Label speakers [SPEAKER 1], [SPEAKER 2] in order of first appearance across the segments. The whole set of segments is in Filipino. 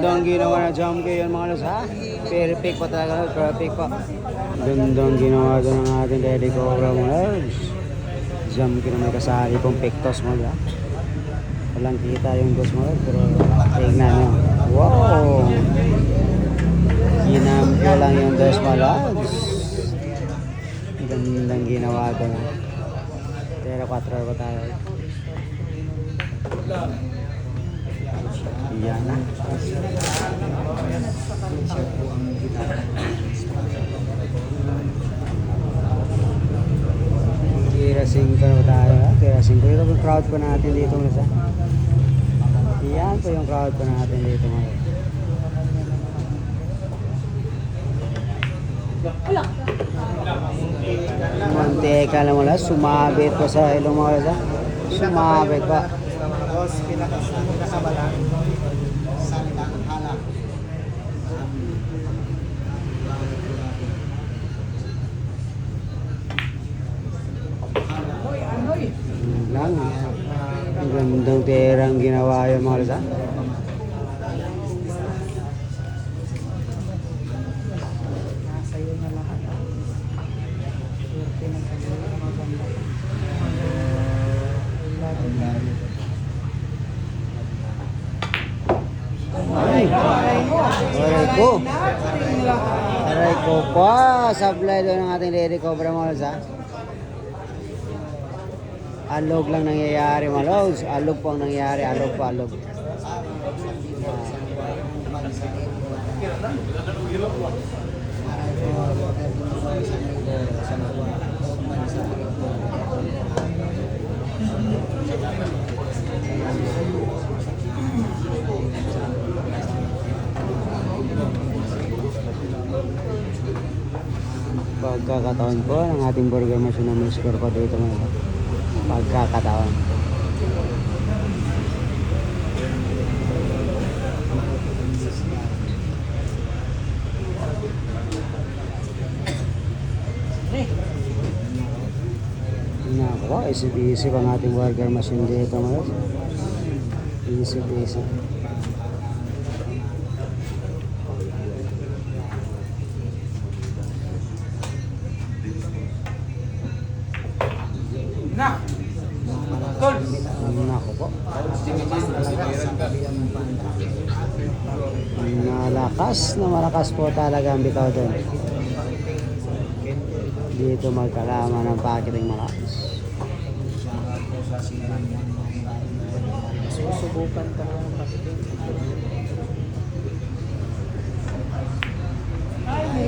[SPEAKER 1] Gandang ginawa na jump kayo yan mga lods ha. Perfect pa talaga, perfect pa. Gandang ginawa doon ng ating Lady Cobra mga lods. Jump kayo na may kasali pong pektos mga lods ha. Walang kita yung dos mga lods pero tignan nyo. Wow! Ginampyo lang yung dos mga lods. Gandang ginawa doon ha. Pero 4 ba tayo? Yan na. Kirasing ko na tayo ha. Kirasing ko. Ito yung crowd ko natin dito mga. Yan po yung crowd ko natin dito mga. Mantika lang wala. Sumabit pa sa ilong mga. Sumabit pa.
[SPEAKER 2] Tapos pinakabala salita ng halak.
[SPEAKER 1] Lang. Ang gandang terang ginawa yung mga lasa. Aray ko pa. Sablay doon ng ating Lady Cobra mga lods ha. Alog lang nangyayari mga lods. Alog po ang nangyayari. Alog po, alog. Pagkakataon po ng ating burger machine na may score pa dito mga pagkakataon. Nako, isip-isip ang ating burger machine dito mga isip-isip.
[SPEAKER 2] Na. Tol.
[SPEAKER 1] Nako po. Malakas po talaga ang bitaw doon. Dito magkalaman ng pakiting malakas.
[SPEAKER 2] Susubukan ka ng pakiting.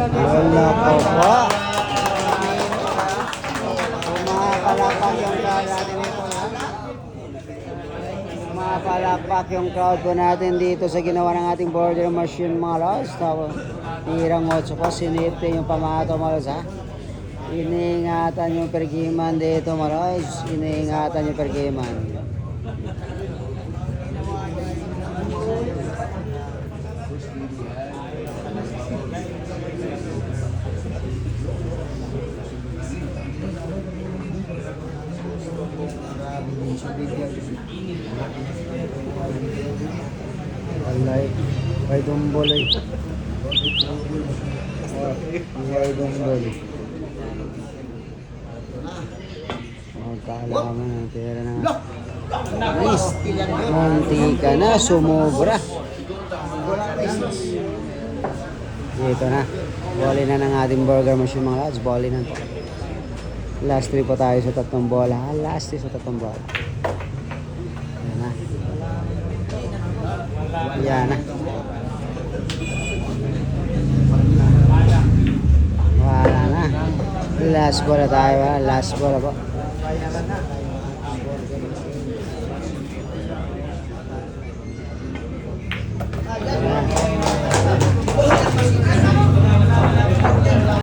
[SPEAKER 1] Wala po po. Pumapalakpak yung crowd natin dito. Pumapalakpak yung crowd po natin dito sa ginawa ng ating border machine mga lods. Tirang 8 po, sinipte yung pamato mga lods ha. Iniingatan yung pergiman dito mga lods. Iniingatan yung pergiman. Alay, kay Dumboy. Kay Dumboy. Magkaalaman ng pera na. Nice. Mantika na, sumobra. Dito na. Boli na ng ating burger machine mga lads. Boli na ito. Last 3 po tayo sa 3 bola. Last 3 sa 3 bola. Yan na. Yan na. Wala na. Last bola tayo. Last bola po. Yan na.